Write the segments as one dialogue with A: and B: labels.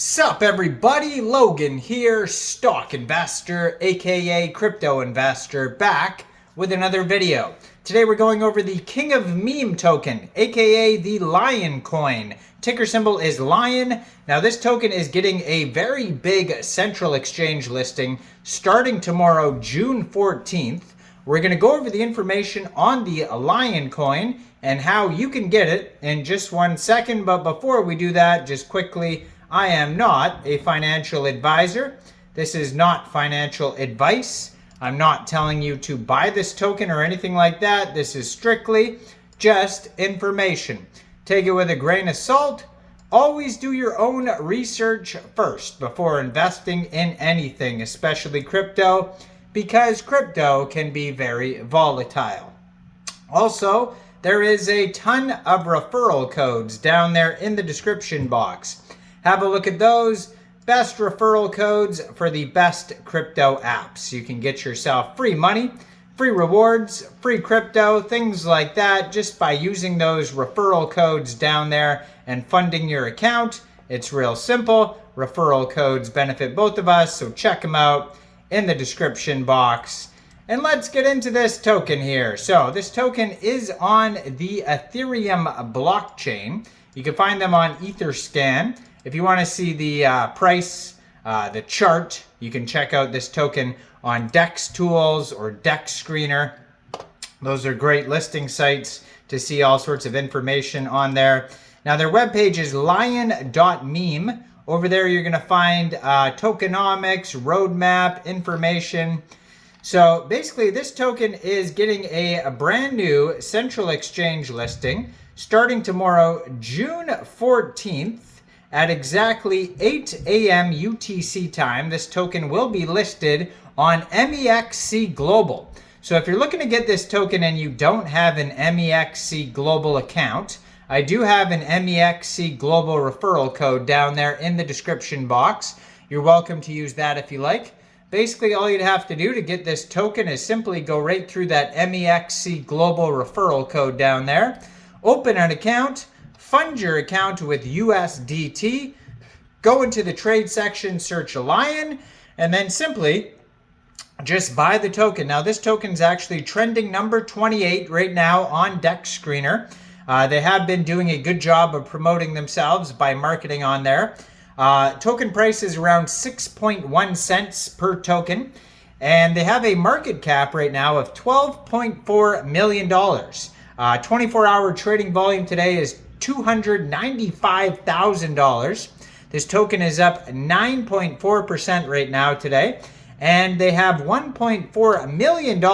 A: Sup everybody, Logan here, stock investor, aka crypto investor, back with another video. Today we're going over the King of Meme token, aka the Lion coin. Ticker symbol is Lion. Now this token is getting a very big central exchange listing starting tomorrow, June 14th. We're going to go over the information on the Lion coin and how you can get it in just 1 second. But before we do that, just quickly, I am not a financial advisor. This is not financial advice. I'm not telling you to buy this token or anything like that. This is strictly just information. Take it with a grain of salt. Always do your own research first before investing in anything, especially crypto, because crypto can be very volatile. Also, there is a ton of referral codes down there in the description box. Have a look at those. Best referral codes for the best crypto apps. You can get yourself free money, free rewards, free crypto, things like that just by using those referral codes down there and funding your account. It's real simple. Referral codes benefit both of us, so check them out in the description box. And let's get into this token here. So this token is on the Ethereum blockchain. You can find them on Etherscan. If you want to see the price, the chart, you can check out this token on DEX Tools or DEX Screener. Those are great listing sites to see all sorts of information on there. Now their webpage is lion.meme. Over there you're going to find tokenomics, roadmap, information. So basically this token is getting a brand new central exchange listing starting tomorrow, June 14th. At exactly 8 a.m. UTC time, this token will be listed on Mexc Global. So if you're looking to get this token and you don't have an Mexc Global account, I do have an Mexc Global referral code down there in the description box. You're welcome to use that if you like. Basically, all you'd have to do to get this token is simply go right through that Mexc Global referral code down there, open an account, fund your account with USDT, go into the trade section, search a Lion, and then simply just buy the token. Now this token is actually trending number 28 right now on DEX Screener. They have been doing a good job of promoting themselves by marketing on there. Token price is around 6.1 cents per token, and they have a market cap right now of $12.4 million. 24-hour trading volume today is $295,000. This token is up 9.4% right now today, and they have $1.4 million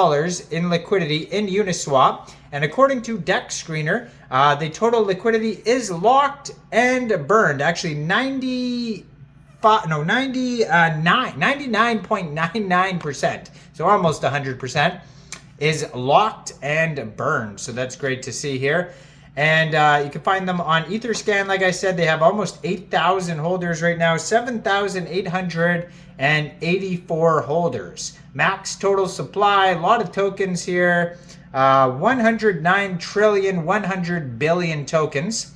A: in liquidity in Uniswap. And according to DEX Screener, the total liquidity is locked and burned. Actually, 99.99%, so almost 100%, is locked and burned. So that's great to see here. And you can find them on Etherscan. Like I said, they have almost 8,000 holders right now, 7,884 holders. Max total supply, a lot of tokens here, 109 trillion, 100 billion tokens,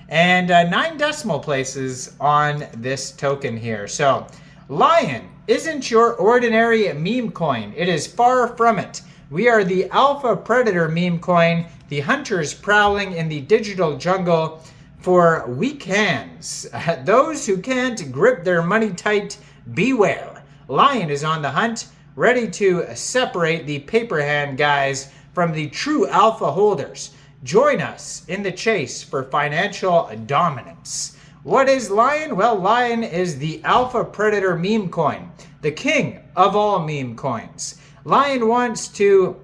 A: and 9 decimal places on this token here. So Lion isn't your ordinary meme coin. It is far from it. We are the alpha predator meme coin, the hunters prowling in the digital jungle for weak hands. Those who can't grip their money tight, beware. Lion is on the hunt, ready to separate the paper hand guys from the true alpha holders. Join us in the chase for financial dominance. What is Lion? Well, Lion is the alpha predator meme coin, the king of all meme coins. Lion wants to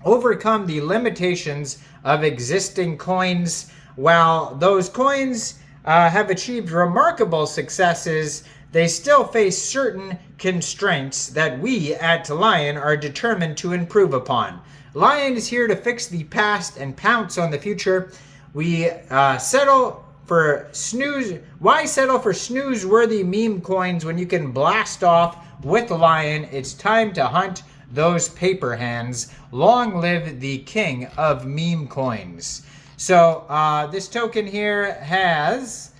A: overcome the limitations of existing coins. While those coins have achieved remarkable successes, they still face certain constraints that we at Lion are determined to improve upon. Lion is here to fix the past and pounce on the future. We settle for snooze. Why settle for snooze-worthy meme coins when you can blast off with Lion? It's time to hunt those paper hands. Long live the king of meme coins. So this token here has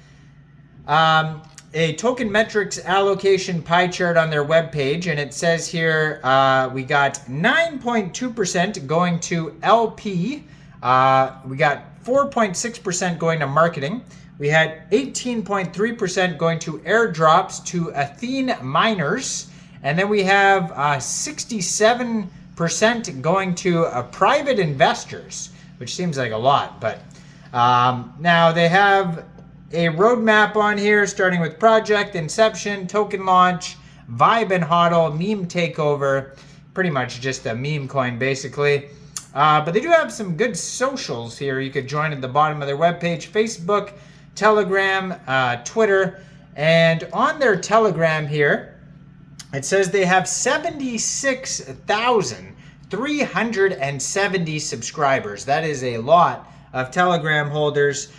A: a token metrics allocation pie chart on their webpage, and it says here we got 9.2% going to LP. We got 4.6% going to marketing. We had 18.3% going to airdrops to Athene miners. And then we have 67% going to private investors, which seems like a lot. But now they have a roadmap on here, starting with project, inception, token launch, vibe and hodl, meme takeover. Pretty much just a meme coin, basically. But they do have some good socials here. You could join at the bottom of their webpage: Facebook, Telegram, Twitter. And on their Telegram here, it says they have 76,370 subscribers. That is a lot of Telegram holders.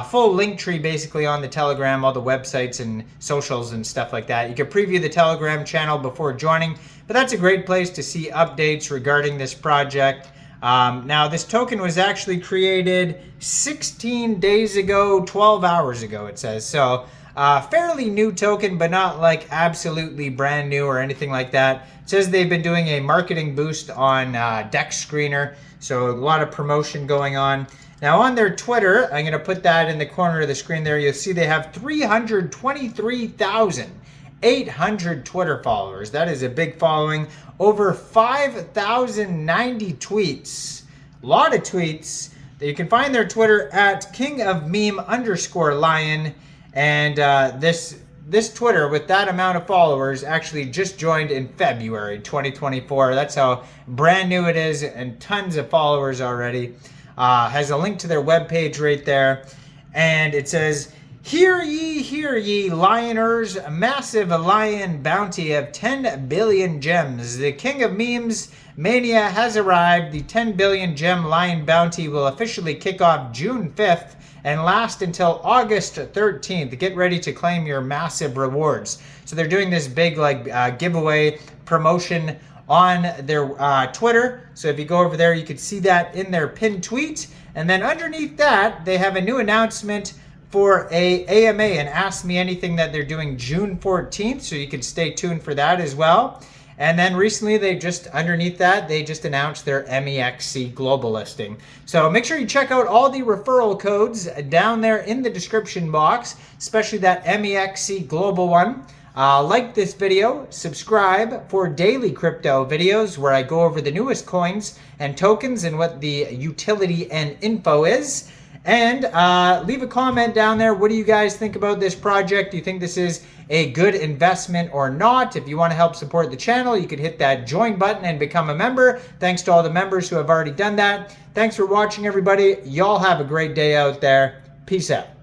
A: Full link tree basically on the Telegram, all the websites and socials and stuff like that. You can preview the Telegram channel before joining, but that's a great place to see updates regarding this project. Now, this token was actually created 16 days ago, 12 hours ago, it says. So, fairly new token, but not like absolutely brand new or anything like that. It says they've been doing a marketing boost on Dex Screener, so a lot of promotion going on. Now, on their Twitter, I'm going to put that in the corner of the screen there. You'll see they have 323,800 Twitter followers. That is a big following. Over 5,090 tweets. A lot of tweets. You can find their Twitter at KingofMeme_Lion. And this Twitter, with that amount of followers, actually just joined in February 2024. That's how brand new it is, and tons of followers already. Has a link to their webpage right there. And it says, hear ye, lioners, a massive lion bounty of 10 billion gems. The king of memes mania has arrived. The 10 billion gem lion bounty will officially kick off June 5th and last until August 13th. Get ready to claim your massive rewards. So they're doing this big giveaway promotion on their Twitter. So if you go over there, you can see that in their pinned tweet. And then underneath that, they have a new announcement for a AMA, and Ask Me Anything, that they're doing June 14th. So you can stay tuned for that as well. And then recently, underneath that, they just announced their Mexc global listing. So make sure you check out all the referral codes down there in the description box, especially that Mexc global one. Like this video, subscribe for daily crypto videos where I go over the newest coins and tokens and what the utility and info is. And leave a comment down there. What do you guys think about this project? Do you think this is a good investment or not? If you want to help support the channel, you could hit that join button and become a member. Thanks to all the members who have already done that. Thanks for watching, everybody. Y'all have a great day out there. Peace out.